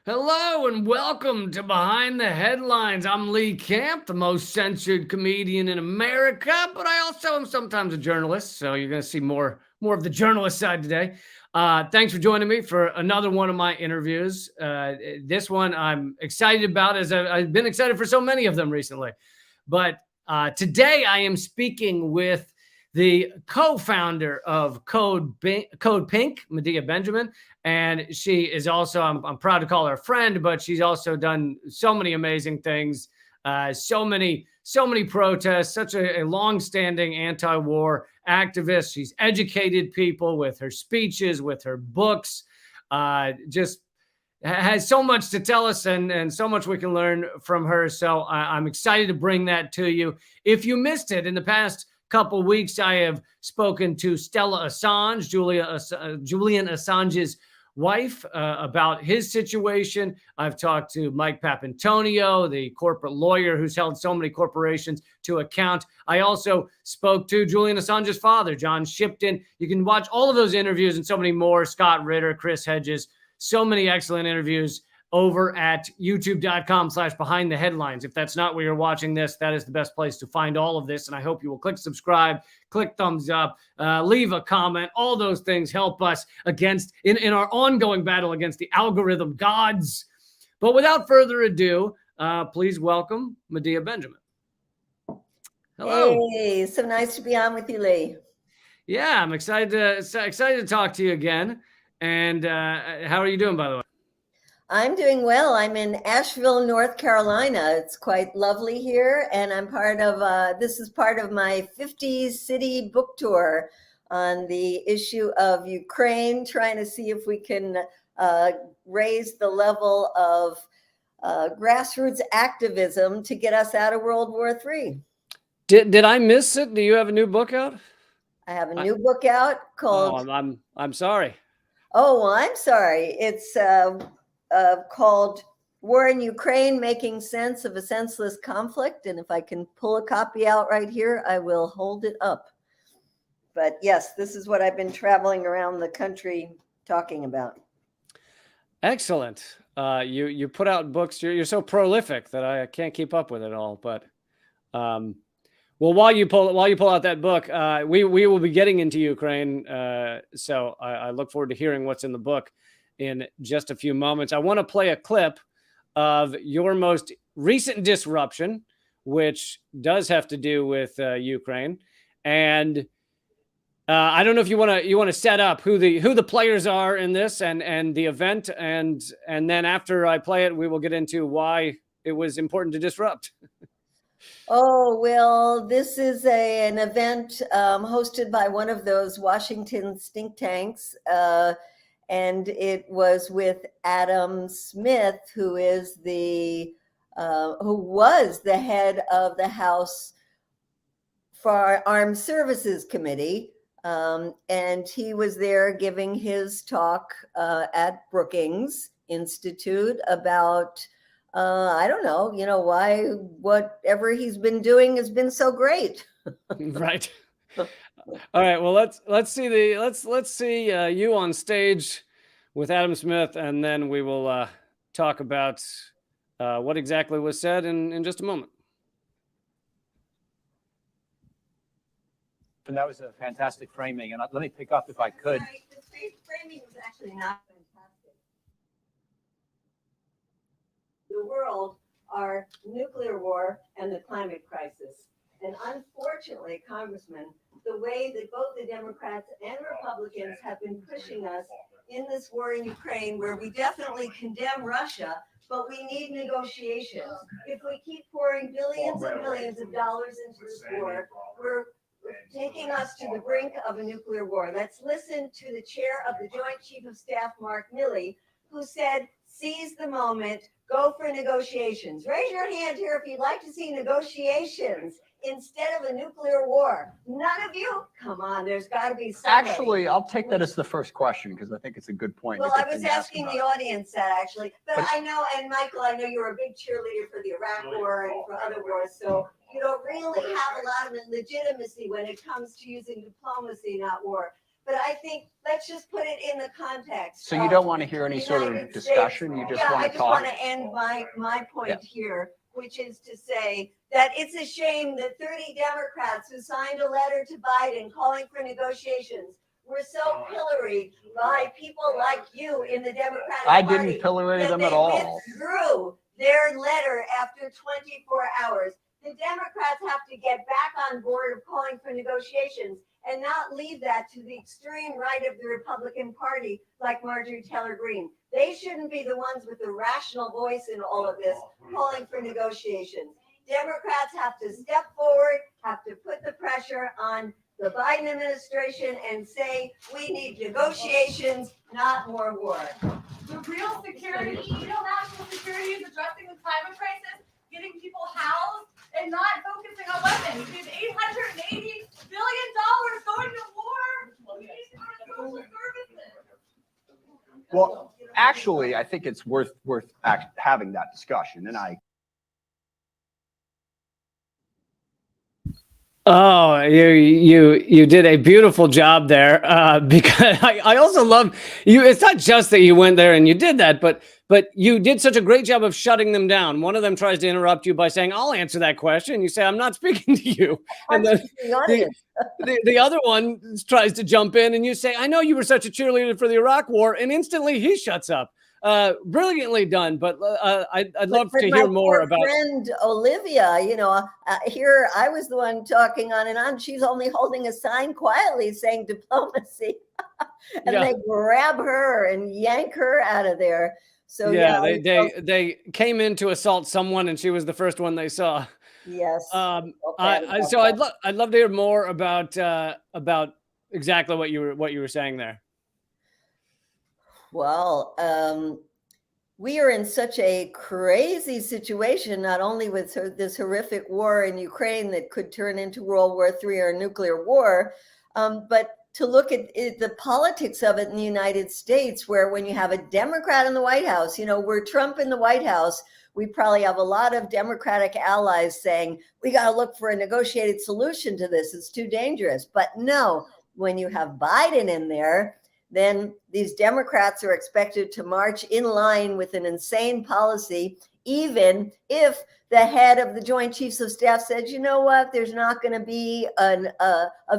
Hello and welcome to Behind the Headlines. I'm Lee Camp, the most censored comedian in America, but I also am sometimes a journalist, so you're going to see more of the journalist side today. Thanks for joining me for another one of my interviews. This one I'm excited about, as I've been excited for so many of them recently. But today I am speaking with the co-founder of Code Pink, Medea Benjamin. And she is also, I'm proud to call her a friend, but she's also done so many amazing things, so many protests, such a long-standing anti-war activist. She's educated people with her speeches, with her books, just has so much to tell us and so much we can learn from her. So I'm excited to bring that to you. If you missed it in the past couple weeks, I have spoken to Stella Assange, Julian Assange's wife, about his situation. I've talked to Mike Papantonio, the corporate lawyer who's held so many corporations to account. I also spoke to Julian Assange's father, John Shipton. You can watch all of those interviews and so many more. Scott Ritter, Chris Hedges, so many excellent interviews over at youtube.com/behind the headlines. If that's not where you're watching this, that is the best place to find all of this. And I hope you will click subscribe, click thumbs up, leave a comment. All those things help us in our ongoing battle against the algorithm gods. But without further ado, please welcome Medea Benjamin. Hello. Hey, so nice to be on with you, Lee. Yeah, I'm excited to talk to you again. And how are you doing, by the way? I'm doing well. I'm in Asheville, North Carolina. It's quite lovely here, and I'm part of this is part of my 50 city book tour on the issue of Ukraine, trying to see if we can raise the level of grassroots activism to get us out of World War III. Did I miss it? Do you have a new book out? I have a new book out called. Oh, I'm sorry. Oh, well, I'm sorry. It's called War in Ukraine, Making Sense of a Senseless Conflict. And if I can pull a copy out right here, I will hold it up. But yes, this is what I've been traveling around the country talking about. Excellent. You put out books. You're so prolific that I can't keep up with it all. But well, while you pull out that book, we will be getting into Ukraine. So I look forward to hearing what's in the book in just a few moments. I want to play a clip of your most recent disruption, which does have to do with Ukraine. And I don't know if you want to set up who the players are in this and the event, and then after I play it, we will get into why it was important to disrupt. Oh, well, this is an event hosted by one of those Washington think tanks. And it was with Adam Smith, who was the head of the House Armed Services Committee. And he was there giving his talk at Brookings Institute about, I don't know, why whatever he's been doing has been so great. Right. All right. Well, let's see you on stage with Adam Smith, and then we will talk about what exactly was said in just a moment. And that was a fantastic framing. And let me pick up if I could. Right. The framing was actually not fantastic. The world, our nuclear war, and the climate crisis. And unfortunately, Congressman, the way that both the Democrats and Republicans have been pushing us in this war in Ukraine, where we definitely condemn Russia, but we need negotiations. If we keep pouring billions and billions of dollars into this war, we're taking us to the brink of a nuclear war. Let's listen to the chair of the Joint Chief of Staff, Mark Milley, who said, seize the moment, go for negotiations. Raise your hand here if you'd like to see negotiations instead of a nuclear war. None of you? Come on, there's got to be somebody. Actually, I'll take that as the first question because I think it's a good point. Well, I was asking the audience that actually, but I know, and Michael, I know you're a big cheerleader for the Iraq war and for other wars, so you don't really have a lot of legitimacy when it comes to using diplomacy, not war. but I think let's just put it in the context. So you don't want to hear any sort of United discussion? You just Yeah, I want to just talk? want to end my point here, which is to say that it's a shame that 30 Democrats who signed a letter to Biden calling for negotiations were so pilloried by people like you in the Democratic I Party. didn't pillory that them they at all. withdrew their letter after 24 hours. The Democrats have to get back on board of calling for negotiations and not leave that to the extreme right of the Republican Party like Marjorie Taylor Greene. They shouldn't be the ones with the rational voice in all of this calling for negotiations. Democrats have to step forward, have to put the pressure on the Biden administration and say, we need negotiations, not more war. The real security, national security is addressing the climate crisis, getting people housed, and not focusing on weapons. We have $880 billion going to war. We need to go to social services. Well, actually, I think it's worth having that discussion, and I. Oh, you did a beautiful job there. Because I also love you. It's not just that you went there and you did that, but you did such a great job of shutting them down. One of them tries to interrupt you by saying, "I'll answer that question." You say, "I'm not speaking to you." And then the other one tries to jump in and you say, "I know you were such a cheerleader for the Iraq War," and instantly he shuts up. Brilliantly done, but I'd love to hear more about friend Olivia. Here I was the one talking on and on. She's only holding a sign quietly saying diplomacy, and they grab her and yank her out of there. So they came in to assault someone, and she was the first one they saw. Yes. So I'd love to hear more about exactly what you were saying there. Well, we are in such a crazy situation, not only with this horrific war in Ukraine that could turn into World War III or nuclear war, but to look at the politics of it in the United States, where when you have a Democrat in the White House, we're Trump in the White House, we probably have a lot of Democratic allies saying, we got to look for a negotiated solution to this. It's too dangerous. But no, when you have Biden in there, then these Democrats are expected to march in line with an insane policy, even if the head of the Joint Chiefs of Staff said, you know what, there's not going to be a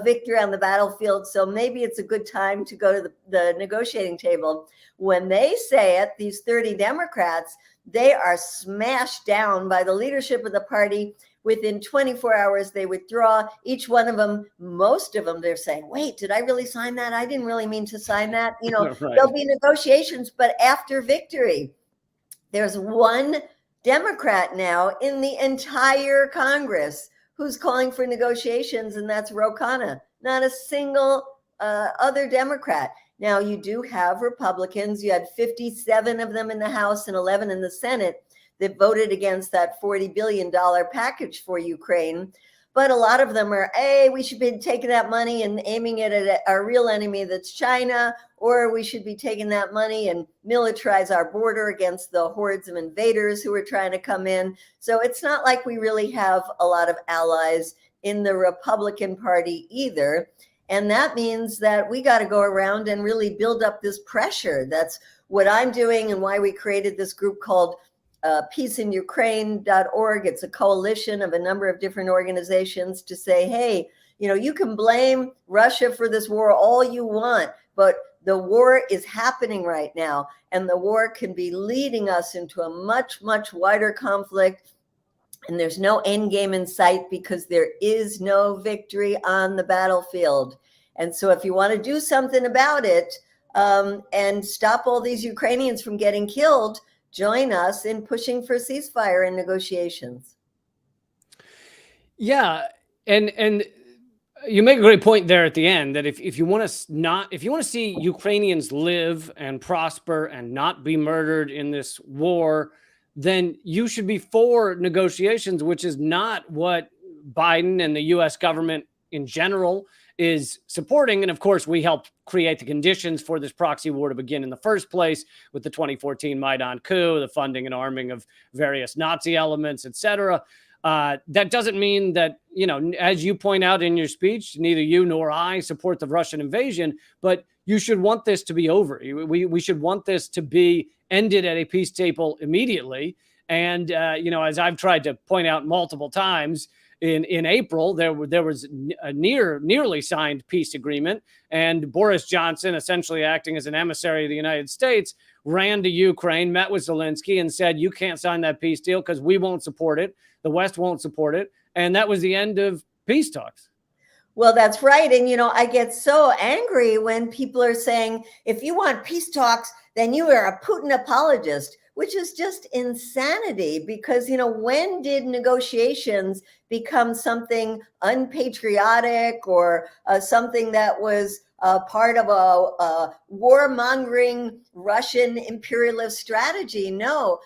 victory on the battlefield, so maybe it's a good time to go to the negotiating table. When they say it, these 30 Democrats, they are smashed down by the leadership of the party. Within 24 hours, they withdraw. Each one of them, most of them, they're saying, wait, did I really sign that? I didn't really mean to sign that. Right. There'll be negotiations, but after victory. There's one Democrat now in the entire Congress who's calling for negotiations, and that's Ro Khanna. Not a single other Democrat. Now, you do have Republicans. You had 57 of them in the House and 11 in the Senate that voted against that $40 billion package for Ukraine. But a lot of them are, hey, we should be taking that money and aiming it at our real enemy, that's China, or we should be taking that money and militarize our border against the hordes of invaders who are trying to come in. So it's not like we really have a lot of allies in the Republican Party either. And that means that we got to go around and really build up this pressure. That's what I'm doing and why we created this group called peaceinukraine.org. It's a coalition of a number of different organizations to say, hey, you can blame Russia for this war all you want, but the war is happening right now, and the war can be leading us into a much, much wider conflict. And there's no end game in sight because there is no victory on the battlefield. And so if you want to do something about it and stop all these Ukrainians from getting killed, join us in pushing for ceasefire and negotiations. Yeah, and you make a great point there at the end that if you want to see Ukrainians live and prosper and not be murdered in this war, then you should be for negotiations, which is not what Biden and the U.S. government in general is supporting. And of course, we helped create the conditions for this proxy war to begin in the first place with the 2014 Maidan coup, the funding and arming of various Nazi elements, etc. That doesn't mean that, as you point out in your speech, neither you nor I support the Russian invasion, but you should want this to be over. We should want this to be ended at a peace table immediately. And, as I've tried to point out multiple times, in April, there was a nearly signed peace agreement, and Boris Johnson, essentially acting as an emissary of the United States, ran to Ukraine, met with Zelensky, and said, "You can't sign that peace deal because we won't support it. The West won't support it." And that was the end of peace talks. Well, that's right. And, I get so angry when people are saying, if you want peace talks, then you are a Putin apologist, which is just insanity because, when did negotiations become something unpatriotic or something that was part of a warmongering Russian imperialist strategy? No,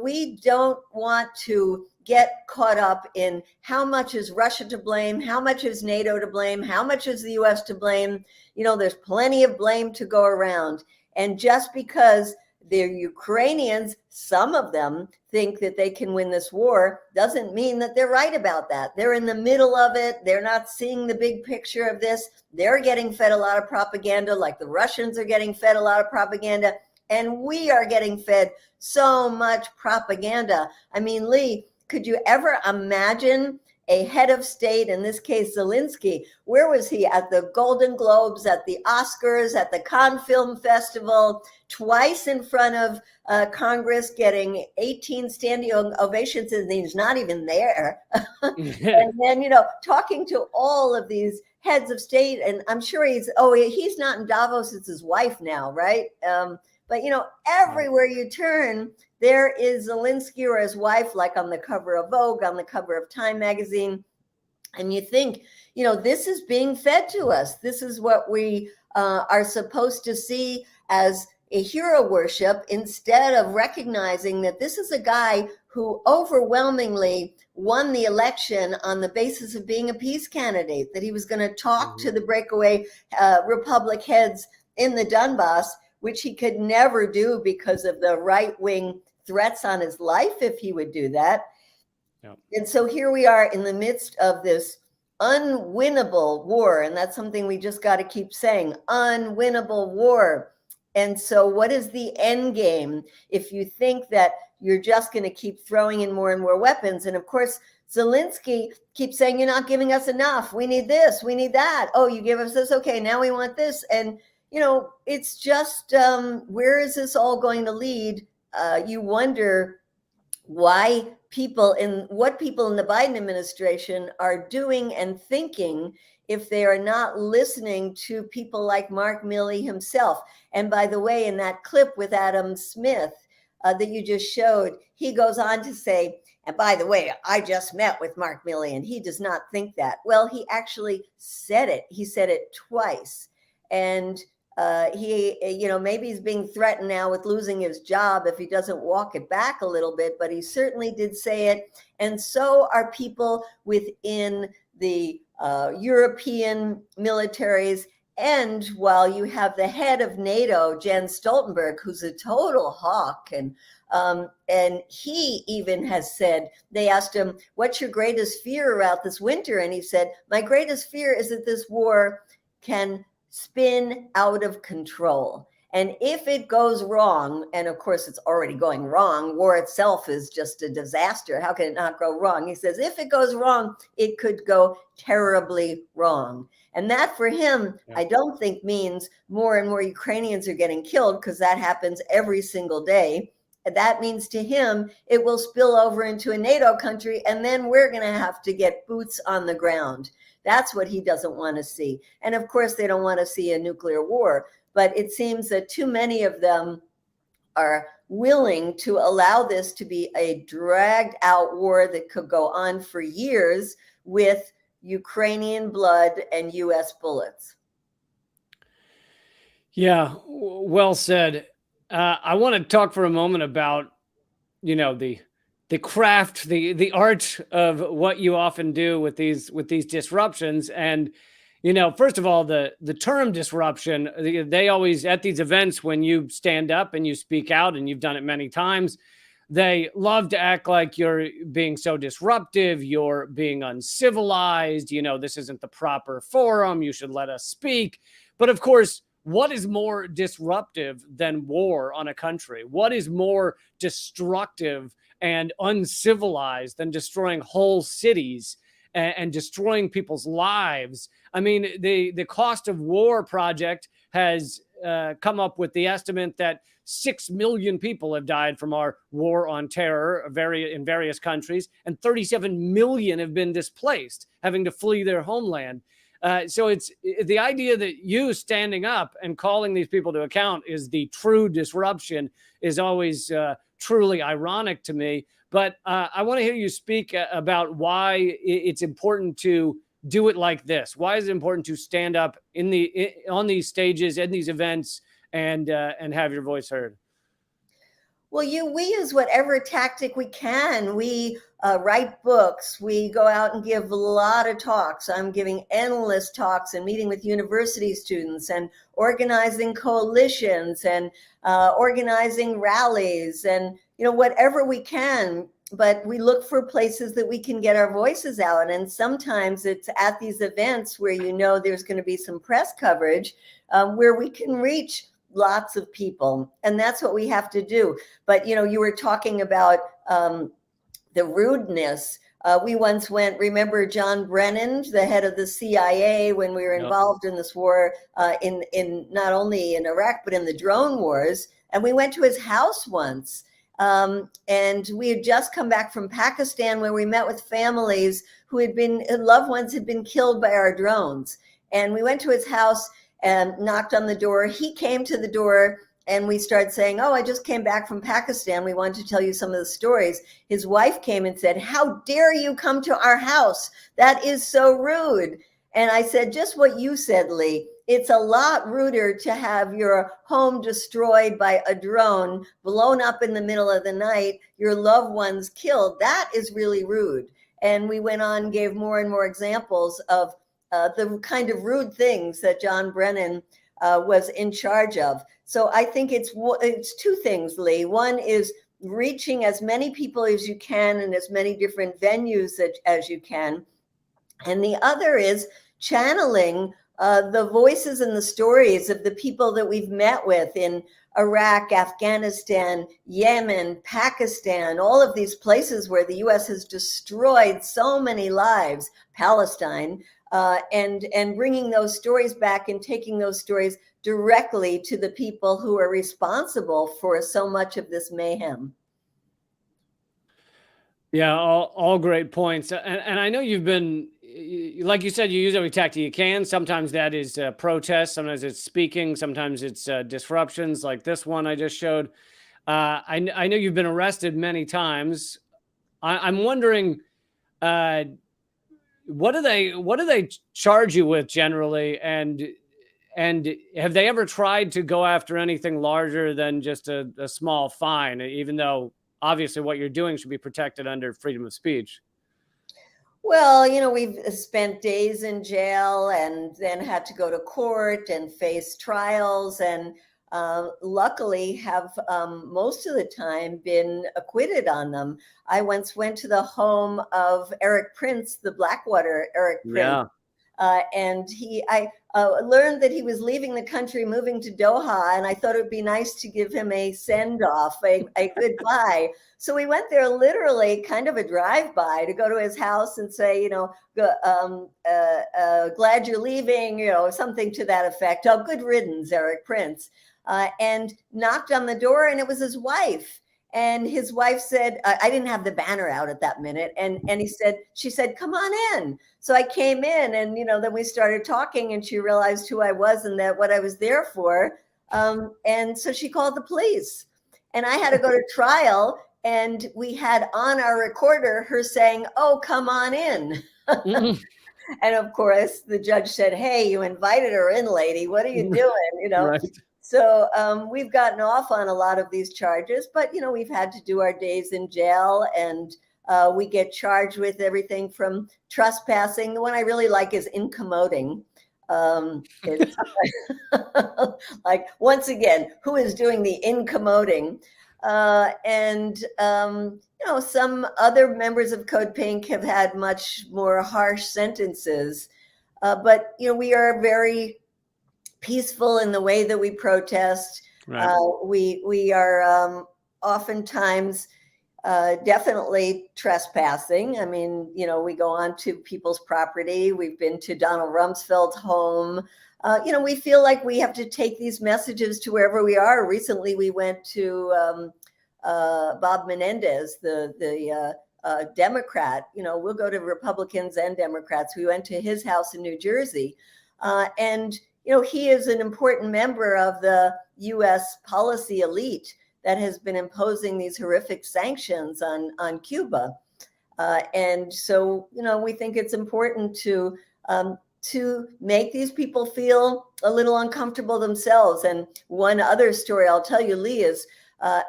we don't want to get caught up in how much is Russia to blame, how much is NATO to blame, how much is the US to blame. There's plenty of blame to go around. And just because the Ukrainians, some of them, think that they can win this war doesn't mean that they're right about that. They're in the middle of it. They're not seeing the big picture of this. They're getting fed a lot of propaganda, like the Russians are getting fed a lot of propaganda. And we are getting fed so much propaganda. I mean, Lee, could you ever imagine a head of state, in this case, Zelensky? Where was he? At the Golden Globes, at the Oscars, at the Cannes Film Festival, twice in front of Congress, getting 18 standing ovations, and he's not even there. And then, talking to all of these heads of state, and I'm sure he's not in Davos, it's his wife now, right? But, everywhere you turn, there is Zelensky or his wife, like on the cover of Vogue, on the cover of Time magazine. And you think, this is being fed to us. This is what we are supposed to see as a hero worship, instead of recognizing that this is a guy who overwhelmingly won the election on the basis of being a peace candidate, that he was going to talk to the breakaway Republic heads in the Donbass, which he could never do because of the right-wing threats on his life if he would do that. Yep. And so here we are in the midst of this unwinnable war. And that's something we just got to keep saying, unwinnable war. And so what is the end game if you think that you're just going to keep throwing in more and more weapons? And of course, Zelensky keeps saying, you're not giving us enough. We need this. We need that. Oh, you give us this. Okay, now we want this. And, it's just, where is this all going to lead? You wonder what people in the Biden administration are doing and thinking if they are not listening to people like Mark Milley himself. And by the way, in that clip with Adam Smith that you just showed, he goes on to say, and by the way, I just met with Mark Milley and he does not think that. Well, he actually said it. He said it twice. And he, maybe he's being threatened now with losing his job if he doesn't walk it back a little bit, but he certainly did say it. And so are people within the European militaries. And while you have the head of NATO, Jens Stoltenberg, who's a total hawk, and he even has said, they asked him, what's your greatest fear about this winter? And he said, my greatest fear is that this war can spin out of control. And if it goes wrong, and of course it's already going wrong, war itself is just a disaster. How can it not go wrong? He says, if it goes wrong, it could go terribly wrong. And that for him, I don't think means more and more Ukrainians are getting killed, because that happens every single day. That means to him, it will spill over into a NATO country, and then we're going to have to get boots on the ground. That's what he doesn't want to see. And of course, they don't want to see a nuclear war. But it seems that too many of them are willing to allow this to be a dragged out war that could go on for years with Ukrainian blood and US bullets. Yeah, well said. I want to talk for a moment about, the craft, the art of what you often do with these disruptions. And, first of all, the term disruption, they always, at these events, when you stand up and you speak out, and you've done it many times, they love to act like you're being so disruptive, you're being uncivilized, this isn't the proper forum, you should let us speak. But of course, what is more disruptive than war on a country? What is more destructive and uncivilized than destroying whole cities and destroying people's lives? I mean, the Cost of War project has come up with the estimate that 6 million people have died from our war on terror in various countries, and 37 million have been displaced, having to flee their homeland. So it's the idea that you standing up and calling these people to account is the true disruption is always truly ironic to me. But I want to hear you speak about why it's important to do it like this. Why is it important to stand up on these stages, in these events, and have your voice heard? Well, we use whatever tactic we can. We write books. We go out and give a lot of talks. I'm giving endless talks and meeting with university students and organizing coalitions and organizing rallies and, whatever we can. But we look for places that we can get our voices out. And sometimes it's at these events where there's going to be some press coverage where we can reach lots of people. And that's what we have to do. But, you were talking about the rudeness. We once remember John Brennan, the head of the CIA, when we were involved in this war in not only in Iraq, but in the drone wars. And we went to his house once. And we had just come back from Pakistan where we met with families who loved ones had been killed by our drones. And we went to his house and knocked on the door. He came to the door and we started saying, "Oh, I just came back from Pakistan. We wanted to tell you some of the stories." His wife came and said, "How dare you come to our house? That is so rude." And I said, just what you said, Lee. It's a lot ruder to have your home destroyed by a drone, blown up in the middle of the night, your loved ones killed. That is really rude. And we went on, gave more and more examples of the kind of rude things that John Brennan was in charge of. So I think it's two things, Lee. One is reaching as many people as you can in as many different venues as you can. And the other is channeling the voices and the stories of the people that we've met with in Iraq, Afghanistan, Yemen, Pakistan, all of these places where the U.S. has destroyed so many lives, Palestine, and bringing those stories back and taking those stories directly to the people who are responsible for so much of this mayhem. Yeah, all great points. And I know you've been, like you said, you use every tactic you can. Sometimes that is protest. Sometimes it's speaking. Sometimes it's disruptions like this one I just showed. I know you've been arrested many times. I'm wondering, what do they charge you with generally? And have they ever tried to go after anything larger than just a small fine, even though obviously what you're doing should be protected under freedom of speech? Well, we've spent days in jail and then had to go to court and face trials and luckily have most of the time been acquitted on them. I once went to the home of Eric Prince, the Blackwater Eric Prince. Yeah. And I learned that he was leaving the country, moving to Doha, and I thought it would be nice to give him a send-off, a goodbye. So we went there literally kind of a drive-by to go to his house and say, glad you're leaving, something to that effect. Oh, good riddance, Eric Prince. And knocked on the door, and it was his wife. And his wife said, I didn't have the banner out at that minute. And she said, "Come on in." So I came in and, then we started talking and she realized who I was and that what I was there for. And so she called the police and I had to go to trial. And we had on our recorder her saying, "Oh, come on in." And of course, the judge said, "Hey, you invited her in, lady. What are you doing?" Right. So we've gotten off on a lot of these charges, but, we've had to do our days in jail and we get charged with everything from trespassing. The one I really like is incommoding. It's like, once again, who is doing the incommoding? Some other members of Code Pink have had much more harsh sentences. But we are very peaceful in the way that we protest. Right. We are oftentimes definitely trespassing. I mean, we go onto people's property. We've been to Donald Rumsfeld's home. We feel like we have to take these messages to wherever we are. Recently, we went to Bob Menendez, the Democrat. We'll go to Republicans and Democrats. We went to his house in New Jersey. And he is an important member of the U.S. policy elite that has been imposing these horrific sanctions on Cuba. And so, we think it's important to make these people feel a little uncomfortable themselves. And one other story I'll tell you, Lee, is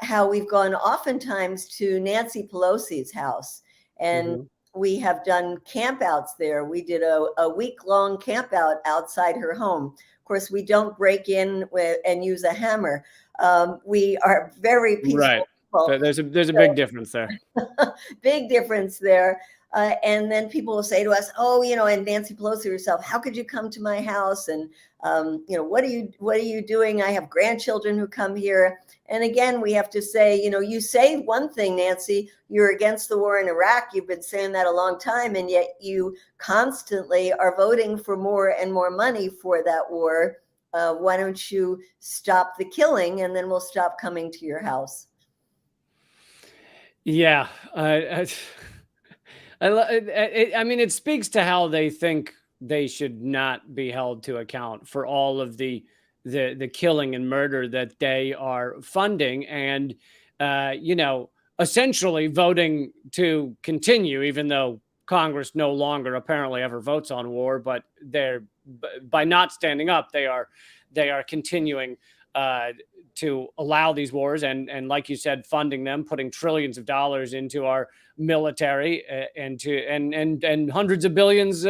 how we've gone oftentimes to Nancy Pelosi's house. And we have done campouts there. We did a week-long campout outside her home. Of course, we don't break in and use a hammer. We are very peaceful. Right. People. There's a big difference there. Big difference there. And then people will say to us, and Nancy Pelosi herself, how could you come to my house? And, what are you doing? I have grandchildren who come here. And again, we have to say, you say one thing, Nancy, you're against the war in Iraq. You've been saying that a long time. And yet you constantly are voting for more and more money for that war. Why don't you stop the killing and then we'll stop coming to your house? Yeah. I mean, it speaks to how they think they should not be held to account for all of the killing and murder that they are funding, and essentially voting to continue, even though Congress no longer apparently ever votes on war. But by not standing up, they are continuing to allow these wars, and like you said, funding them, putting trillions of dollars into our military, and hundreds of billions,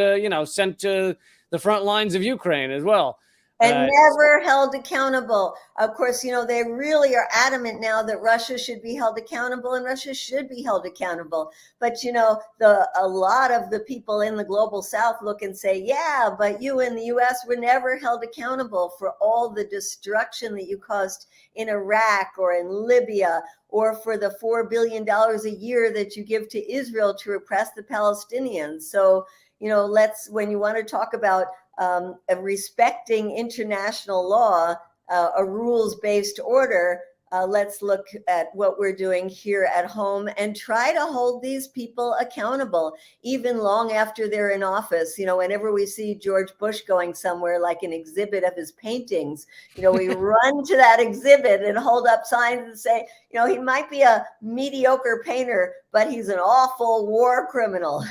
sent to the front lines of Ukraine as well. And never held accountable. Of course, they really are adamant now that Russia should be held accountable, and Russia should be held accountable. But, a lot of the people in the global South look and say, yeah, but you in the U.S. were never held accountable for all the destruction that you caused in Iraq or in Libya, or for the $4 billion a year that you give to Israel to repress the Palestinians. So, when you want to talk about respecting international law, a rules-based order, let's look at what we're doing here at home and try to hold these people accountable, even long after they're in office. Whenever we see George Bush going somewhere, like an exhibit of his paintings, we run to that exhibit and hold up signs and say, he might be a mediocre painter, but he's an awful war criminal.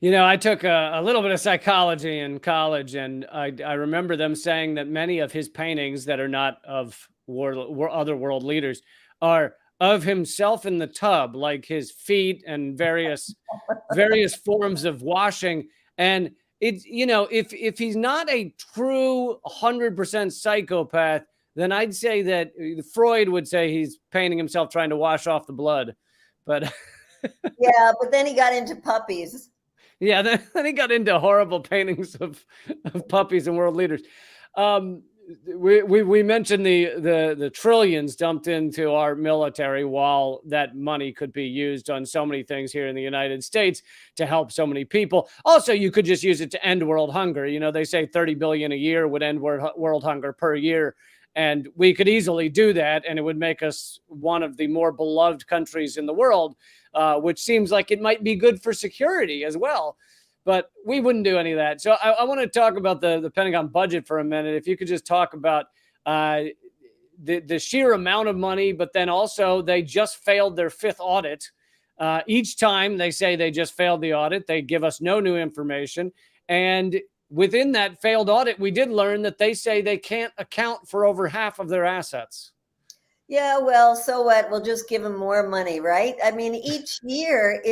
I took a little bit of psychology in college, and I remember them saying that many of his paintings that are not of other world leaders are of himself in the tub, like his feet and various forms of washing. And it's, if he's not a true 100% psychopath, then I'd say that Freud would say he's painting himself trying to wash off the blood. But yeah, but then he got into puppies. Yeah, then he got into horrible paintings of puppies and world leaders. We mentioned the trillions dumped into our military, while that money could be used on so many things here in the United States to help so many people. Also, you could just use it to end world hunger. They say 30 billion a year would end world hunger per year. And we could easily do that, and it would make us one of the more beloved countries in the world, which seems like it might be good for security as well. But we wouldn't do any of that. So I want to talk about the Pentagon budget for a minute. If you could just talk about the sheer amount of money, but then also they just failed their fifth audit. Each time they say they just failed the audit, they give us no new information. And within that failed audit, we did learn that they say they can't account for over half of their assets. Yeah, well, so what? We'll just give them more money, right? I mean, each year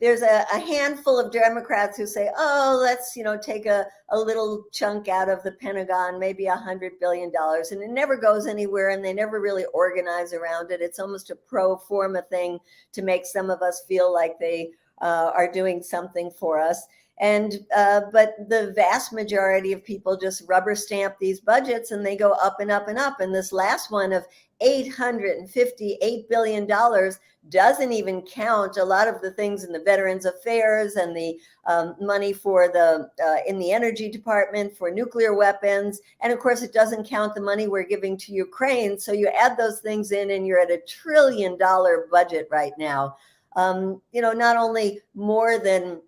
there's a handful of Democrats who say, oh, let's, take a little chunk out of the Pentagon, maybe $100 billion, and it never goes anywhere, and they never really organize around it. It's almost a pro forma thing to make some of us feel like they are doing something for us. And but the vast majority of people just rubber stamp these budgets, and they go up and up and up. And this last one of $858 billion doesn't even count a lot of the things in the Veterans Affairs and the money for the in the Energy Department for nuclear weapons. And of course, it doesn't count the money we're giving to Ukraine. So you add those things in, and you're at $1 trillion budget right now. Not only more than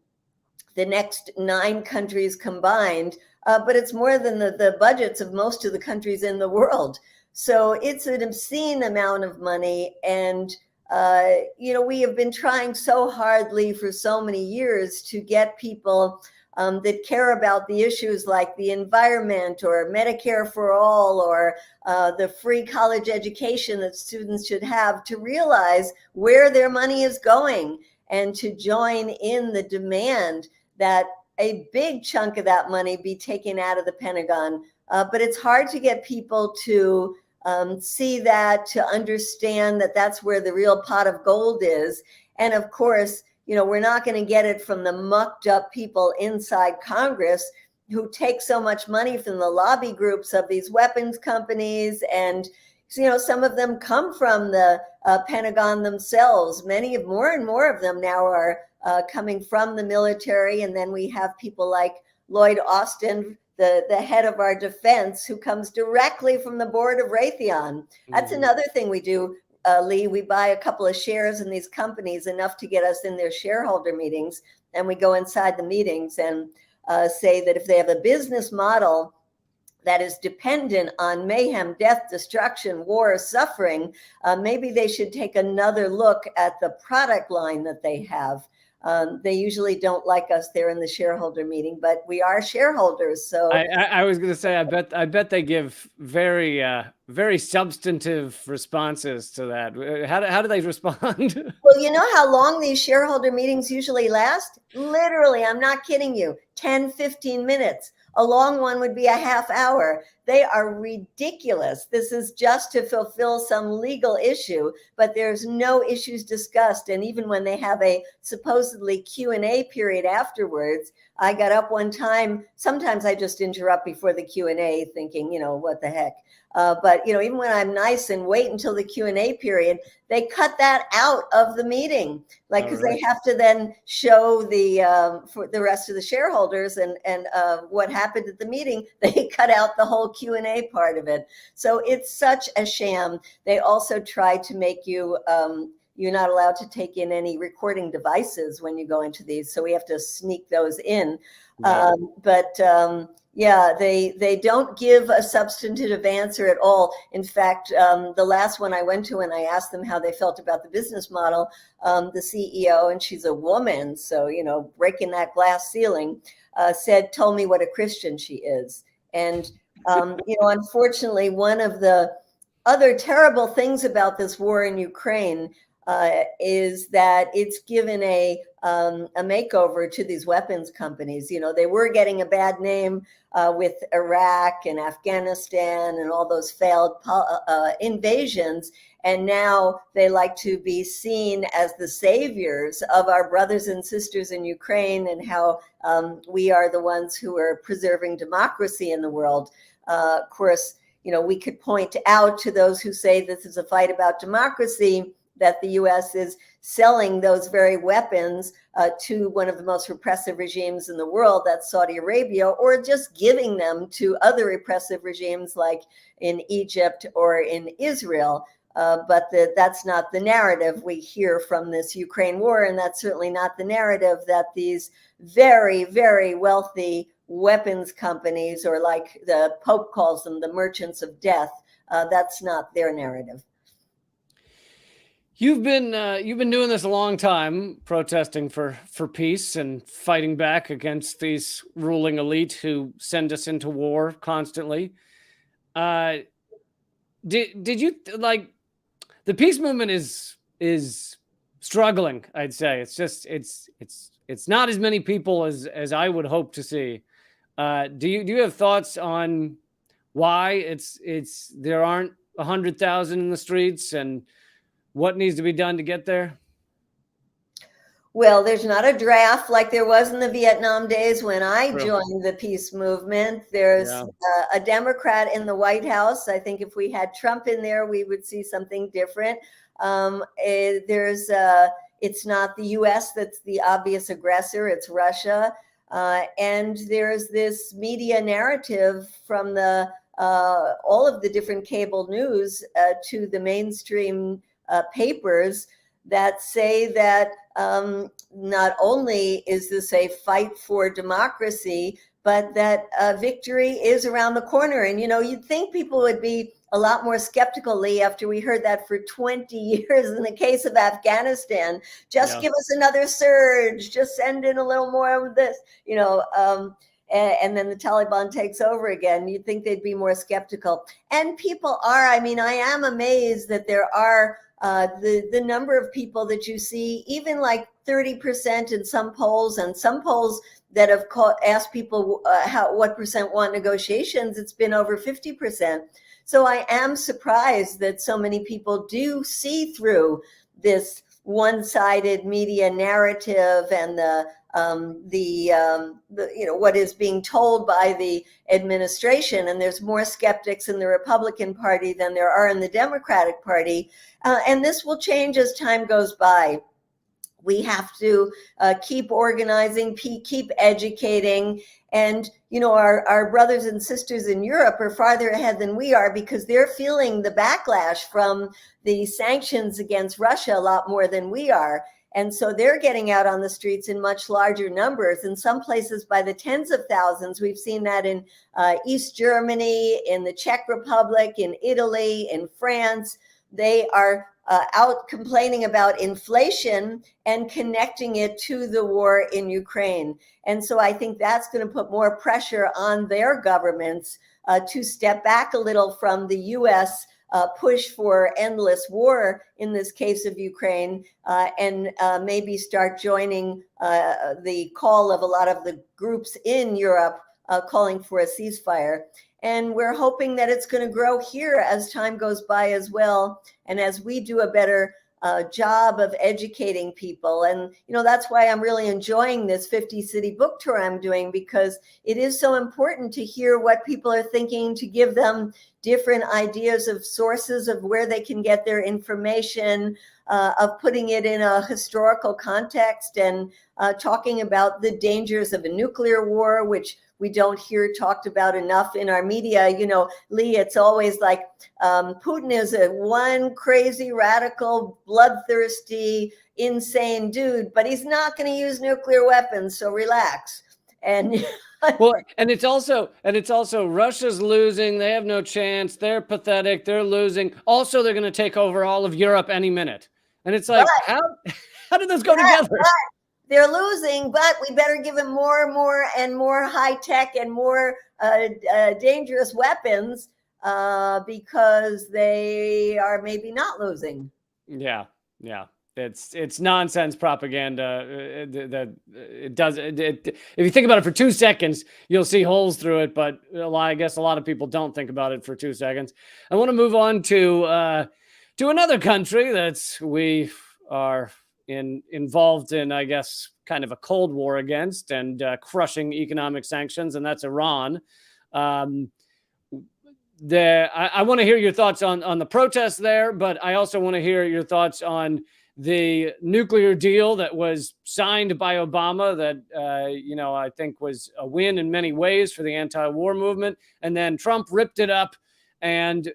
the next 9 countries combined, but it's more than the budgets of most of the countries in the world. So it's an obscene amount of money. And, we have been trying so hardly for so many years to get people that care about the issues like the environment or Medicare for all or the free college education that students should have to realize where their money is going and to join in the demand that a big chunk of that money be taken out of the Pentagon. But it's hard to get people to see that, to understand that that's where the real pot of gold is. And of course, we're not going to get it from the mucked up people inside Congress who take so much money from the lobby groups of these weapons companies. And, some of them come from the Pentagon themselves. More and more of them now are coming from the military. And then we have people like Lloyd Austin, the head of our defense, who comes directly from the board of Raytheon. That's another thing we do, Lee. We buy a couple of shares in these companies, enough to get us in their shareholder meetings. And we go inside the meetings and say that if they have a business model that is dependent on mayhem, death, destruction, war, suffering, maybe they should take another look at the product line that they have. They usually don't like us there in the shareholder meeting, but we are shareholders. So I was going to say, I bet they give very, very substantive responses to that. How do they respond? Well, you know how long these shareholder meetings usually last? Literally, I'm not kidding you, 10, 15 minutes. A long one would be a half hour. They are ridiculous. This is just to fulfill some legal issue, but there's no issues discussed. And even when they have a supposedly Q&A period afterwards, I got up one time. Sometimes I just interrupt before the Q&A thinking, what the heck. But even when I'm nice and wait until the Q&A period, they cut that out of the meeting, because they have to then show for the rest of the shareholders and what happened at the meeting. They cut out the whole Q&A part of it. So it's such a sham. They also try to make you you're not allowed to take in any recording devices when you go into these. So we have to sneak those in. Yeah, they don't give a substantive answer at all. In fact, the last one I went to, and I asked them how they felt about the business model, the CEO, and she's a woman, so, breaking that glass ceiling, told me what a Christian she is. And, unfortunately, one of the other terrible things about this war in Ukraine is that it's given a makeover to these weapons companies. They were getting a bad name with Iraq and Afghanistan and all those failed invasions. And now they like to be seen as the saviors of our brothers and sisters in Ukraine, and how we are the ones who are preserving democracy in the world. Of course, we could point out to those who say this is a fight about democracy that the U.S. is selling those very weapons to one of the most repressive regimes in the world, that's Saudi Arabia, or just giving them to other repressive regimes like in Egypt or in Israel. But that's not the narrative we hear from this Ukraine war, and that's certainly not the narrative that these very, very wealthy weapons companies, or like the Pope calls them, the merchants of death, that's not their narrative. You've been doing this a long time, protesting for peace and fighting back against these ruling elite who send us into war constantly. Did you the peace movement is struggling. I'd say it's not as many people as I would hope to see. Do you have thoughts on why there aren't 100,000 in the streets and what needs to be done to get there? Well, there's not a draft like there was in the Vietnam days when I True. joined the peace movement. There's Yeah. a Democrat in the White House. I think if we had Trump in there, we would see something different. It's not the US that's the obvious aggressor, it's Russia. And there's this media narrative from all of the different cable news to the mainstream papers that say that not only is this a fight for democracy, but that victory is around the corner. And, you'd think people would be a lot more skeptical, Lee, after we heard that for 20 years in the case of Afghanistan. Just give us another surge, just send in a little more of this, and then the Taliban takes over again. You'd think they'd be more skeptical. And people are. I mean, I am amazed that there are the number of people that you see, even like 30% in some polls, and some polls that have asked people what percent want negotiations, it's been over 50%. So I am surprised that so many people do see through this one-sided media narrative and what is being told by the administration. And there's more skeptics in the Republican Party than there are in the Democratic Party. And this will change as time goes by. We have to keep organizing, keep educating. And, our brothers and sisters in Europe are farther ahead than we are because they're feeling the backlash from the sanctions against Russia a lot more than we are. And so they're getting out on the streets in much larger numbers, in some places by the tens of thousands. We've seen that in East Germany, in the Czech Republic, in Italy, in France. They are out complaining about inflation and connecting it to the war in Ukraine. And so I think that's going to put more pressure on their governments to step back a little from the US push for endless war in this case of Ukraine, and maybe start joining the call of a lot of the groups in Europe calling for a ceasefire. And we're hoping that it's going to grow here as time goes by as well, and as we do a better job of educating people. And, that's why I'm really enjoying this 50-city book tour I'm doing, because it is so important to hear what people are thinking, to give them different ideas of sources of where they can get their information, of putting it in a historical context, and talking about the dangers of a nuclear war, which we don't hear talked about enough in our media. Lee, it's always like Putin is a one crazy, radical, bloodthirsty, insane dude, but he's not going to use nuclear weapons, so relax. And well, and it's also Russia's losing. They have no chance. They're pathetic. They're losing. Also, they're going to take over all of Europe any minute. And it's like, how did those go together? They're losing, but we better give them more and more high tech and more dangerous weapons because they are maybe not losing. Yeah. It's nonsense propaganda. If you think about it for 2 seconds, you'll see holes through it. But I guess a lot of people don't think about it for 2 seconds. I want to move on to another country we are involved in, I guess, kind of a Cold War against and crushing economic sanctions, and that's Iran. I want to hear your thoughts on the protests there, but I also want to hear your thoughts on the nuclear deal that was signed by Obama that, I think was a win in many ways for the anti-war movement. And then Trump ripped it up, and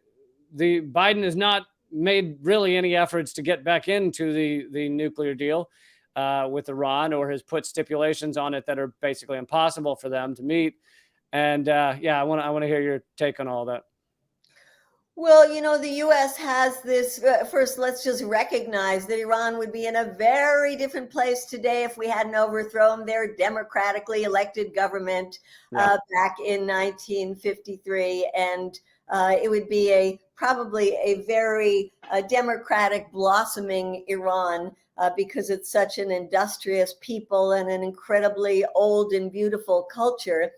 Biden has not made really any efforts to get back into the nuclear deal with Iran, or has put stipulations on it that are basically impossible for them to meet. And I want to hear your take on all that. Well, the U.S. has this. First, let's just recognize that Iran would be in a very different place today if we hadn't overthrown their democratically elected government back in 1953. And it would be probably a very democratic, blossoming Iran, because it's such an industrious people and an incredibly old and beautiful culture.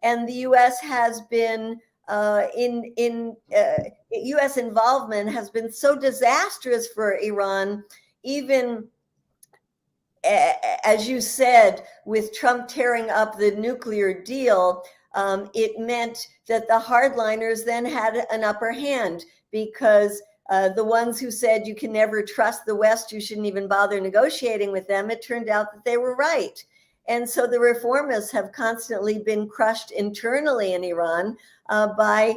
And the U.S. has been U.S. involvement has been so disastrous for Iran, even as you said, with Trump tearing up the nuclear deal. It meant that the hardliners then had an upper hand, because the ones who said you can never trust the West, you shouldn't even bother negotiating with them, it turned out that they were right. And so the reformists have constantly been crushed internally in Iran by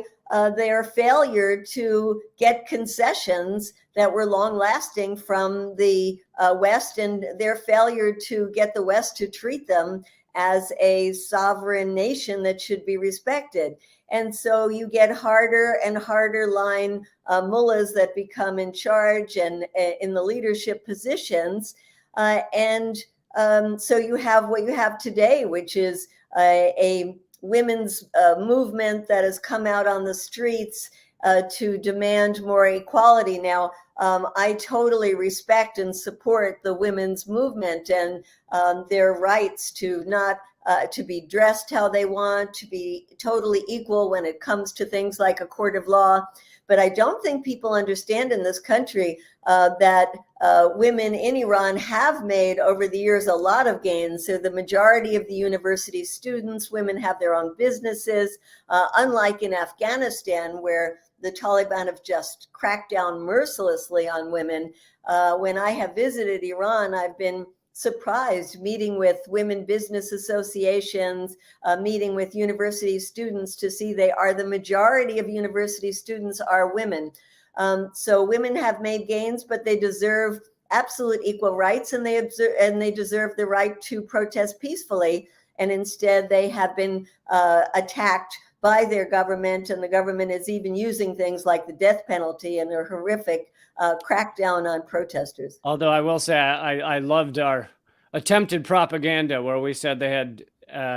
their failure to get concessions that were long lasting from the West, and their failure to get the West to treat them as a sovereign nation that should be respected. And so you get harder and harder line mullahs that become in charge and in the leadership positions. So you have what you have today, which is a women's movement that has come out on the streets to demand more equality. Now, I totally respect and support the women's movement and their rights to not to be dressed how they want, to be totally equal when it comes to things like a court of law. But I don't think people understand in this country that women in Iran have made over the years a lot of gains. So the majority of the university students, women have their own businesses, unlike in Afghanistan, where the Taliban have just cracked down mercilessly on women. When I have visited Iran, I've been surprised meeting with women business associations, meeting with university students to see they are the majority of university students are women. So women have made gains, but they deserve absolute equal rights, and they deserve the right to protest peacefully. And instead, they have been attacked by their government, and the government is even using things like the death penalty and a horrific crackdown on protesters. Although I will say I loved our attempted propaganda where we said they had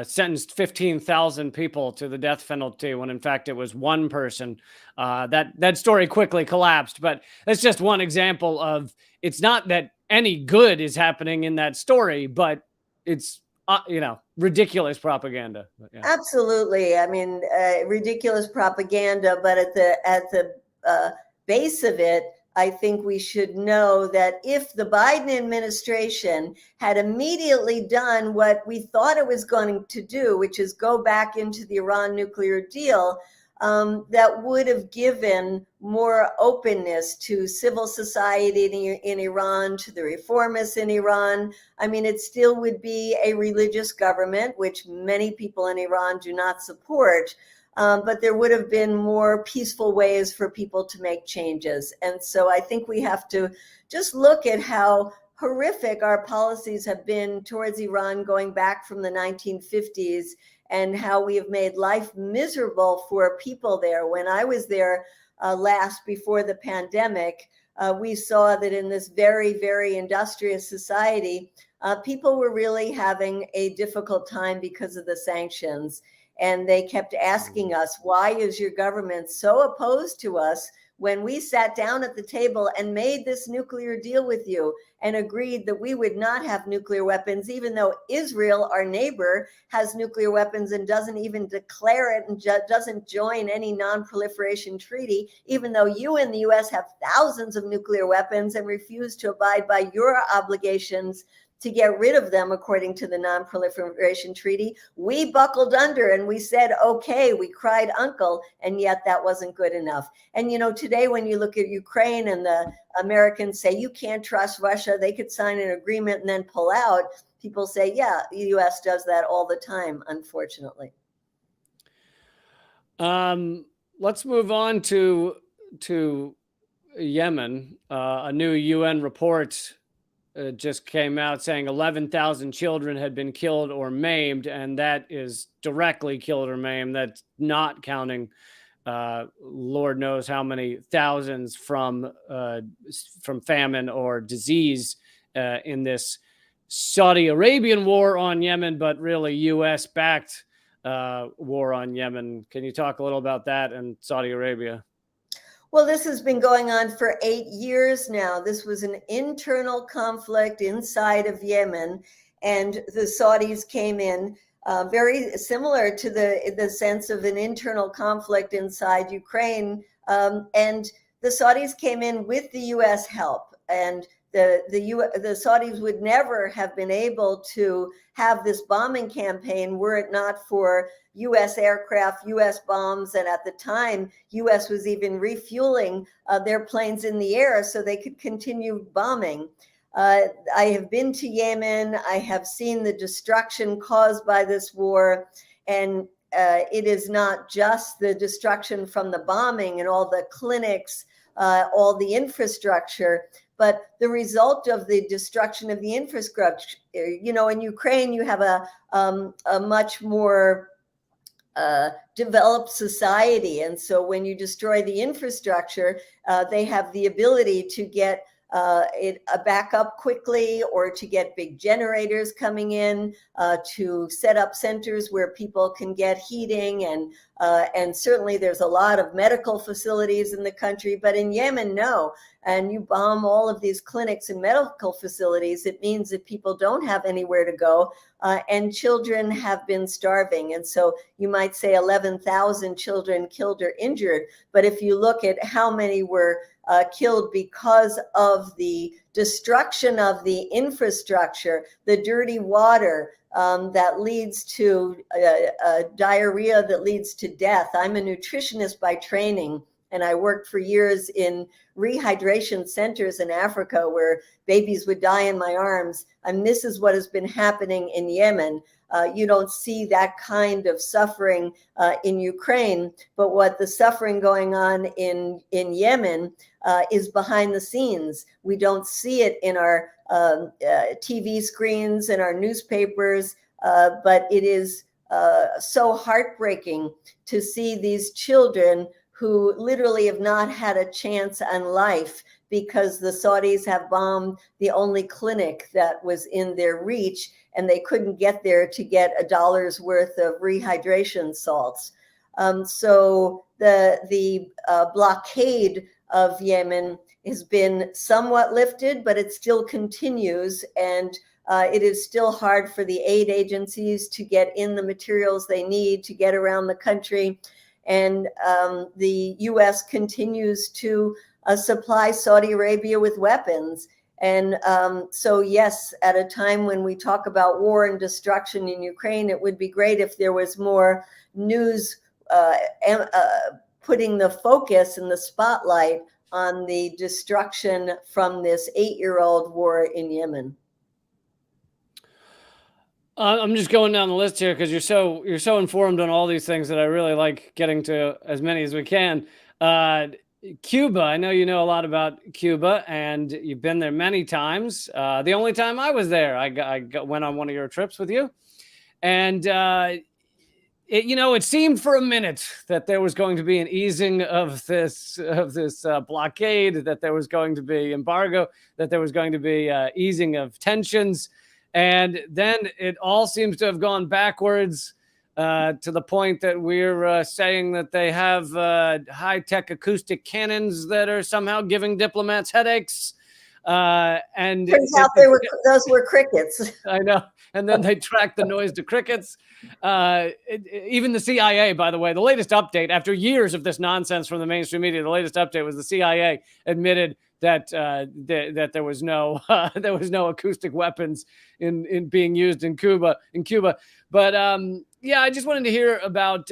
sentenced 15,000 people to the death penalty when in fact it was one person. That story quickly collapsed, but that's just one example of, it's not that any good is happening in that story, but it's ridiculous propaganda. But, yeah. Absolutely. I mean, ridiculous propaganda, but at the base of it, I think we should know that if the Biden administration had immediately done what we thought it was going to do, which is go back into the Iran nuclear deal, that would have given more openness to civil society in Iran, to the reformists in Iran. I mean, it still would be a religious government, which many people in Iran do not support. But there would have been more peaceful ways for people to make changes. And so I think we have to just look at how horrific our policies have been towards Iran going back from the 1950s, and how we have made life miserable for people there. When I was there last before the pandemic, we saw that in this very, very industrious society, people were really having a difficult time because of the sanctions. And they kept asking us, why is your government so opposed to us when we sat down at the table and made this nuclear deal with you and agreed that we would not have nuclear weapons, even though Israel, our neighbor, has nuclear weapons and doesn't even declare it and doesn't join any non-proliferation treaty, even though you in the US have thousands of nuclear weapons and refuse to abide by your obligations to get rid of them according to the non-proliferation treaty. We buckled under and we said, okay, we cried uncle, and yet that wasn't good enough. And today when you look at Ukraine and the Americans say you can't trust Russia, they could sign an agreement and then pull out. People say, yeah, the US does that all the time, unfortunately. Let's move on to Yemen. A new UN report just came out saying 11,000 children had been killed or maimed, and that is directly killed or maimed. That's not counting Lord knows how many thousands from famine or disease in this Saudi Arabian war on Yemen, but really U.S.-backed war on Yemen. Can you talk a little about that and Saudi Arabia? Well, this has been going on for 8 years now. This was an internal conflict inside of Yemen, and the Saudis came in, very similar to the sense of an internal conflict inside Ukraine. And the Saudis came in with the U.S. help, and the Saudis would never have been able to have this bombing campaign were it not for U.S. aircraft, U.S. bombs, and at the time, U.S. was even refueling their planes in the air so they could continue bombing. I have been to Yemen. I have seen the destruction caused by this war, and it is not just the destruction from the bombing and all the clinics, all the infrastructure, but the result of the destruction of the infrastructure. You know, in Ukraine, you have a much more developed society. And so when you destroy the infrastructure, they have the ability to get it back up quickly, or to get big generators coming in, to set up centers where people can get heating, and certainly there's a lot of medical facilities in the country. But in Yemen, no. And you bomb all of these clinics and medical facilities, it means that people don't have anywhere to go, and children have been starving. And so you might say 11,000 children killed or injured, but if you look at how many were killed because of the destruction of the infrastructure, the dirty water that leads to diarrhea, that leads to death. I'm a nutritionist by training, and I worked for years in rehydration centers in Africa where babies would die in my arms. And this is what has been happening in Yemen. You don't see that kind of suffering in Ukraine, but what the suffering going on in Yemen is behind the scenes. We don't see it in our TV screens and our newspapers, but it is so heartbreaking to see these children who literally have not had a chance on life because the Saudis have bombed the only clinic that was in their reach, and they couldn't get there to get $1 worth of rehydration salts. So the blockade of Yemen has been somewhat lifted, but it still continues, and it is still hard for the aid agencies to get in the materials they need to get around the country. And the U.S. continues to supply Saudi Arabia with weapons. And so, yes, at a time when we talk about war and destruction in Ukraine, it would be great if there was more news putting the focus and the spotlight on the destruction from this 8-year-old war in Yemen. I'm just going down the list here because you're so informed on all these things that I really like getting to as many as we can. Cuba, I know you know a lot about Cuba, and you've been there many times. The only time I was there, I went on one of your trips with you, and it seemed for a minute that there was going to be an easing of this blockade, that there was going to be embargo, that there was going to be easing of tensions. And then it all seems to have gone backwards to the point that we're saying that they have high-tech acoustic cannons that are somehow giving diplomats headaches. And turns out those were crickets. I know. And then they track the noise to crickets. Even the CIA, by the way, the latest update after years of this nonsense from the mainstream media, the latest update was the CIA admitted that that there was no acoustic weapons in being used in Cuba. But I just wanted to hear about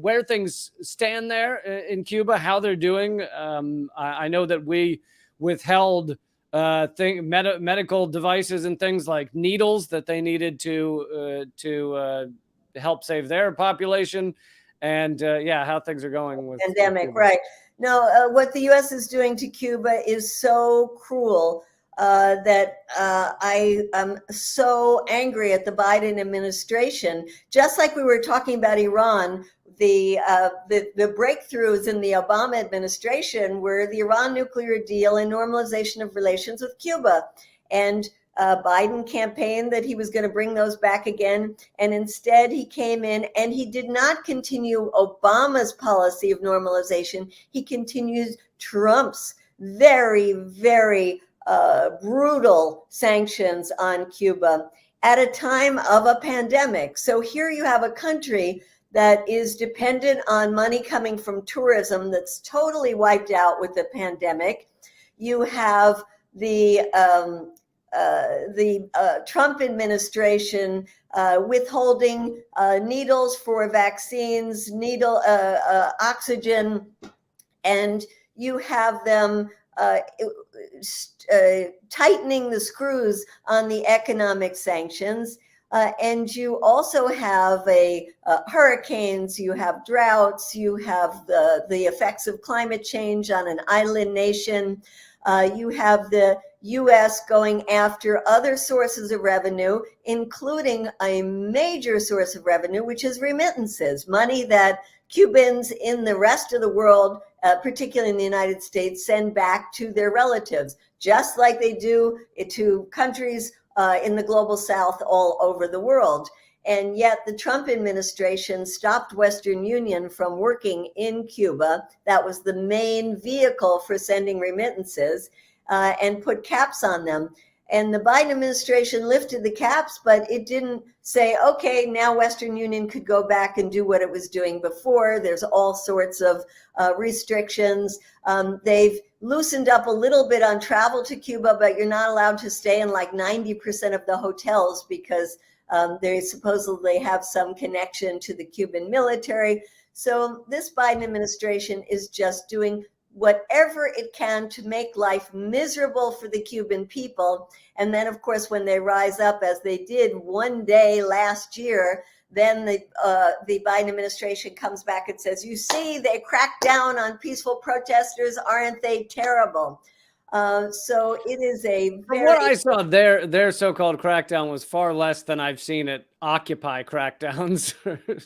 where things stand there in Cuba, how they're doing. I know that we withheld medical devices and things like needles that they needed to help save their population, and how things are going with pandemic, Cuba. right? No, what the U.S. is doing to Cuba is so cruel that I am so angry at the Biden administration. Just like we were talking about Iran, the breakthroughs in the Obama administration were the Iran nuclear deal and normalization of relations with Cuba. And Biden campaigned that he was going to bring those back again. And instead, he came in and he did not continue Obama's policy of normalization. He continued Trump's very, very brutal sanctions on Cuba at a time of a pandemic. So here you have a country that is dependent on money coming from tourism that's totally wiped out with the pandemic. You have the Trump administration withholding needles for vaccines, oxygen, and you have them tightening the screws on the economic sanctions. And you also have hurricanes, you have droughts, you have the effects of climate change on an island nation. You have the U.S. going after other sources of revenue, including a major source of revenue, which is remittances, money that Cubans in the rest of the world, particularly in the United States, send back to their relatives, just like they do to countries in the global South all over the world. And yet the Trump administration stopped Western Union from working in Cuba. That was the main vehicle for sending remittances, and put caps on them. And the Biden administration lifted the caps, but it didn't say, okay, now Western Union could go back and do what it was doing before. There's all sorts of restrictions. They've loosened up a little bit on travel to Cuba, but you're not allowed to stay in like 90% of the hotels because they supposedly have some connection to the Cuban military. So this Biden administration is just doing whatever it can to make life miserable for the Cuban people. And then, of course, when they rise up, as they did one day last year, then the Biden administration comes back and says, you see, they cracked down on peaceful protesters. Aren't they terrible? So it is a From what I saw, their so-called crackdown was far less than I've seen at Occupy crackdowns.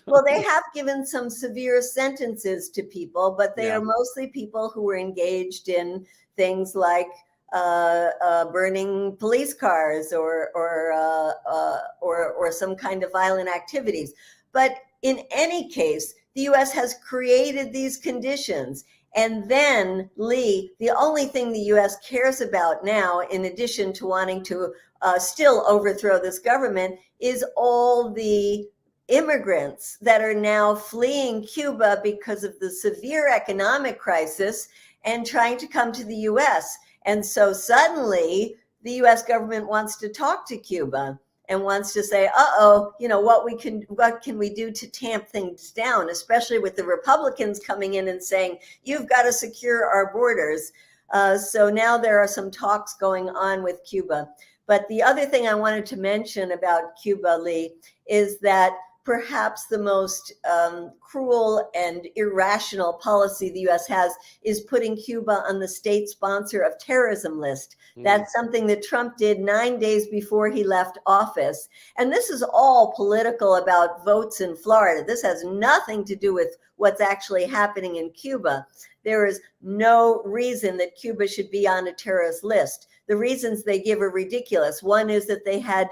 Well, they have given some severe sentences to people, but they are mostly people who were engaged in things like burning police cars or some kind of violent activities. But in any case, the U.S. has created these conditions. And then, Lee, the only thing the U.S. cares about now, in addition to wanting to still overthrow this government, is all the immigrants that are now fleeing Cuba because of the severe economic crisis and trying to come to the U.S. And so suddenly the U.S. government wants to talk to Cuba and wants to say, what can we do to tamp things down, especially with the Republicans coming in and saying, you've got to secure our borders. So now there are some talks going on with Cuba. But the other thing I wanted to mention about Cuba, Lee, is that perhaps the most cruel and irrational policy the U.S. has is putting Cuba on the state sponsor of terrorism list. That's something that Trump did 9 days before he left office. And this is all political about votes in Florida. This has nothing to do with what's actually happening in Cuba. There is no reason that Cuba should be on a terrorist list. The reasons they give are ridiculous. One is that they had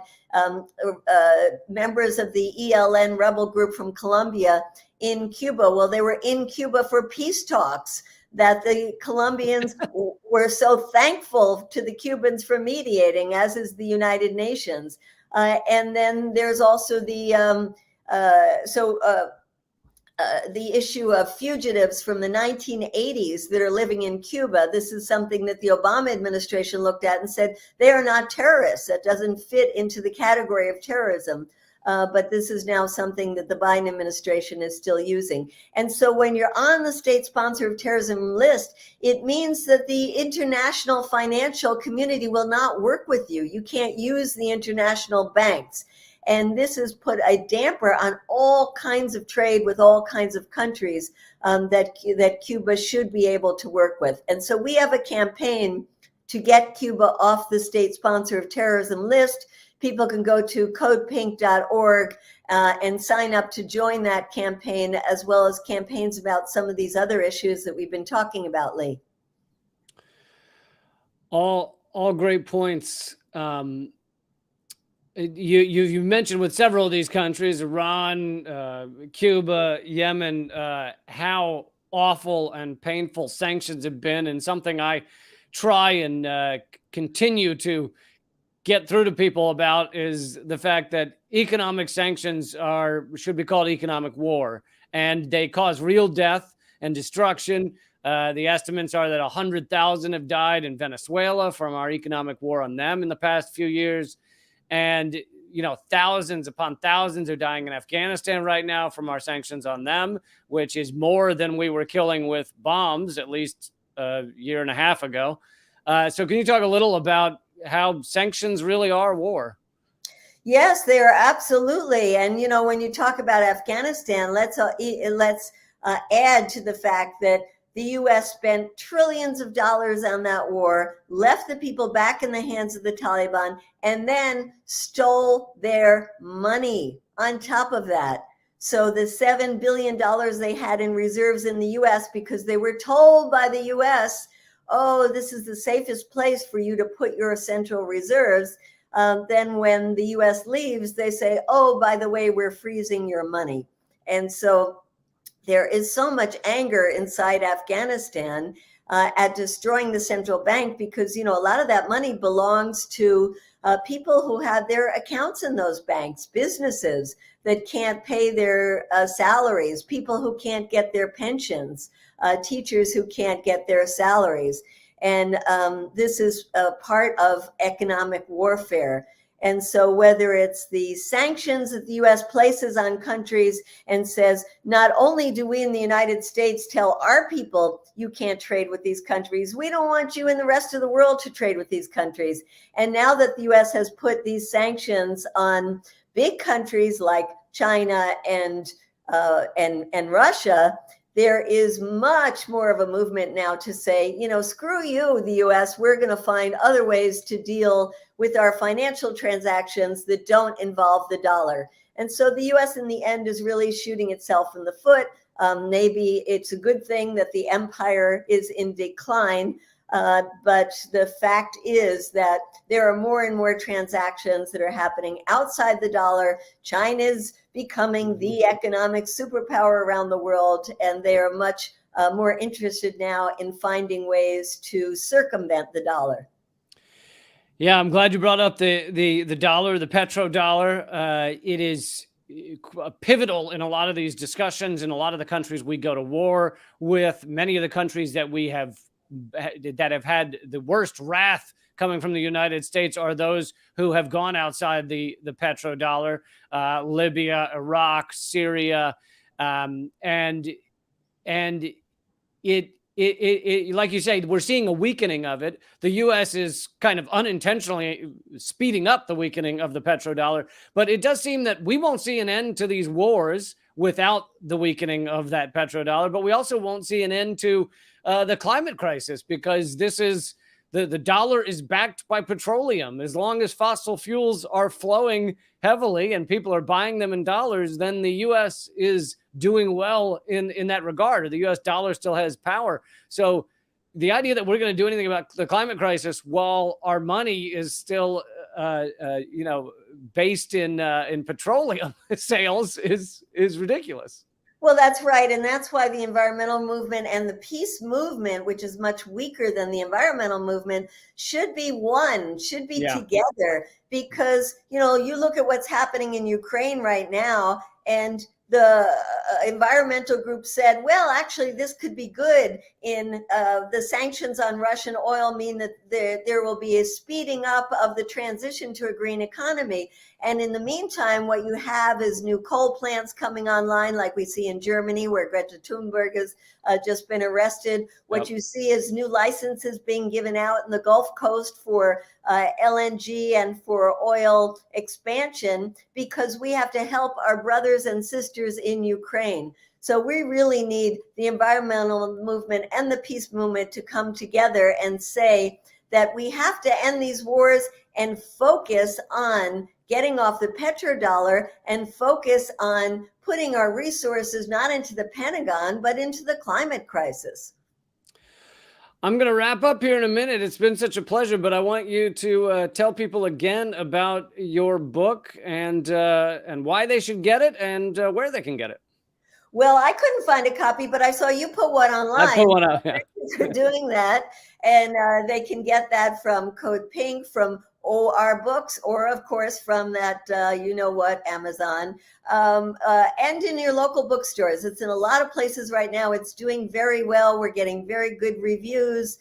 members of the ELN rebel group from Colombia in Cuba. Well, they were in Cuba for peace talks that the Colombians were so thankful to the Cubans for mediating, as is the United Nations. And then there's also the issue of fugitives from the 1980s that are living in Cuba. This is something that the Obama administration looked at and said, they are not terrorists. That doesn't fit into the category of terrorism. But this is now something that the Biden administration is still using. And so when you're on the state sponsor of terrorism list, it means that the international financial community will not work with you. You can't use the international banks. And this has put a damper on all kinds of trade with all kinds of countries that Cuba should be able to work with. And so we have a campaign to get Cuba off the state sponsor of terrorism list. People can go to codepink.org and sign up to join that campaign, as well as campaigns about some of these other issues that we've been talking about, Lee. All great points. You mentioned with several of these countries, Iran, Cuba, Yemen, how awful and painful sanctions have been, and something I try and continue to get through to people about is the fact that economic sanctions should be called economic war, and they cause real death and destruction. The estimates are that 100,000 have died in Venezuela from our economic war on them in the past few years. And, thousands upon thousands are dying in Afghanistan right now from our sanctions on them, which is more than we were killing with bombs, at least a year and a half ago. So can you talk a little about how sanctions really are war? Yes, they are absolutely. And, when you talk about Afghanistan, let's add to the fact that the U.S. spent trillions of dollars on that war, left the people back in the hands of the Taliban, and then stole their money on top of that. So the $7 billion they had in reserves in the U.S. because they were told by the U.S., oh, this is the safest place for you to put your central reserves. Then when the U.S. leaves, they say, oh, by the way, we're freezing your money. And so there is so much anger inside Afghanistan at destroying the central bank because, a lot of that money belongs to people who have their accounts in those banks, businesses that can't pay their salaries, people who can't get their pensions, teachers who can't get their salaries. And this is a part of economic warfare. And so whether it's the sanctions that the U.S. places on countries and says, not only do we in the United States tell our people, you can't trade with these countries, we don't want you in the rest of the world to trade with these countries. And now that the U.S. has put these sanctions on big countries like China and Russia, there is much more of a movement now to say, screw you, the U.S., we're going to find other ways to deal with our financial transactions that don't involve the dollar. And so the U.S. in the end is really shooting itself in the foot. Maybe it's a good thing that the empire is in decline. But the fact is that there are more and more transactions that are happening outside the dollar. China's becoming the economic superpower around the world, and they are much more interested now in finding ways to circumvent the dollar. Yeah, I'm glad you brought up the dollar, the petrodollar. It is pivotal in a lot of these discussions in a lot of the countries we go to war with. Many of the countries that have had the worst wrath coming from the United States are those who have gone outside the petrodollar, Libya, Iraq, Syria, and it like you say, we're seeing a weakening of it. The U.S. is kind of unintentionally speeding up the weakening of the petrodollar, but it does seem that we won't see an end to these wars without the weakening of that petrodollar, but we also won't see an end to the climate crisis because this is the dollar is backed by petroleum. As long as fossil fuels are flowing heavily and people are buying them in dollars, then the U.S. is doing well in that regard, or the U.S. dollar still has power. So the idea that we're going to do anything about the climate crisis while our money is still, based in petroleum sales is ridiculous. Well, that's right. And that's why the environmental movement and the peace movement, which is much weaker than the environmental movement, should be one, should be together. Because, you look at what's happening in Ukraine right now, and the environmental group said, well, actually, this could be good in the sanctions on Russian oil mean that there will be a speeding up of the transition to a green economy. And in the meantime, what you have is new coal plants coming online, like we see in Germany, where Greta Thunberg has just been arrested. What you see is new licenses being given out in the Gulf Coast for LNG and for oil expansion, because we have to help our brothers and sisters in Ukraine. So we really need the environmental movement and the peace movement to come together and say that we have to end these wars and focus on getting off the petrodollar and focus on putting our resources not into the Pentagon, but into the climate crisis. I'm going to wrap up here in a minute. It's been such a pleasure, but I want you to tell people again about your book and why they should get it and where they can get it. Well, I couldn't find a copy, but I saw you put one online. I put one out. Yeah. For doing that, and they can get that from Code Pink, from OR Books, or of course from that you know what, Amazon, and in your local bookstores. It's in a lot of places right now. It's doing very well. We're getting very good reviews.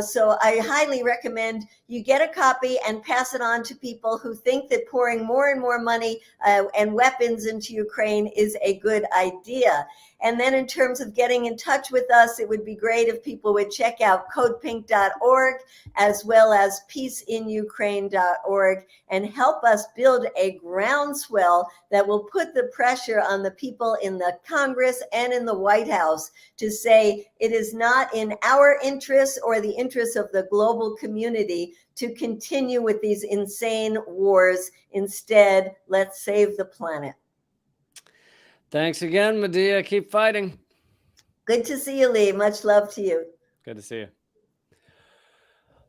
So I highly recommend you get a copy and pass it on to people who think that pouring more and more money and weapons into Ukraine is a good idea. And then in terms of getting in touch with us, it would be great if people would check out codepink.org as well as peaceinukraine.org and help us build a groundswell that will put the pressure on the people in the Congress and in the White House to say it is not in our interests or the interests of the global community to continue with these insane wars. Instead, let's save the planet. Thanks again, Medea. Keep fighting. Good to see you, Lee. Much love to you. Good to see you.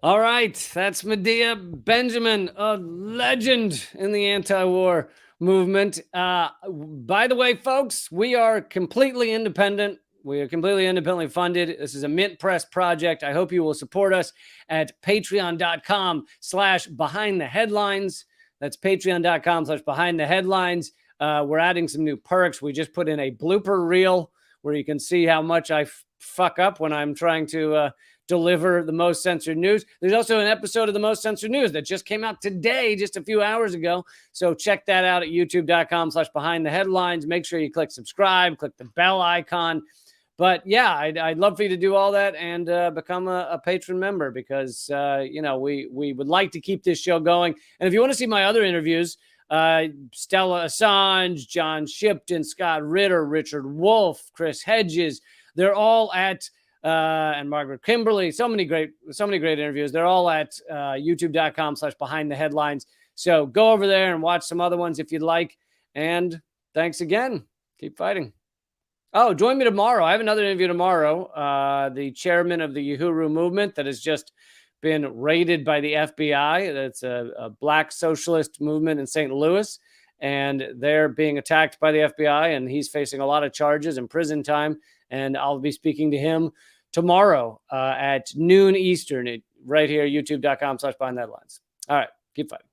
All right. That's Medea Benjamin, a legend in the anti-war movement. By the way, folks, we are completely independent. We are completely independently funded. This is a Mint Press project. I hope you will support us at patreon.com/behindtheheadlines. That's patreon.com/behindtheheadlines. We're adding some new perks. We just put in a blooper reel where you can see how much I fuck up when I'm trying to deliver the most censored news. There's also an episode of the most censored news that just came out today, just a few hours ago. So check that out at youtube.com/behindtheheadlines. Make sure you click subscribe, click the bell icon. But yeah, I'd love for you to do all that and become a patron member because, you know, we would like to keep this show going. And if you want to see my other interviews, Stella Assange, John Shipton, Scott Ritter, Richard Wolff, Chris Hedges, they're all at, and Margaret Kimberly, so many great interviews. They're all at youtube.com/behindtheheadlines. So go over there and watch some other ones if you'd like. And thanks again. Keep fighting. Oh, join me tomorrow. I have another interview tomorrow. The chairman of the Uhuru movement that has just been raided by the FBI. That's a black socialist movement in St. Louis, and they're being attacked by the FBI, and he's facing a lot of charges and prison time. And I'll be speaking to him tomorrow at noon Eastern, right here, youtube.com/behindtheheadlines. All right, keep fighting.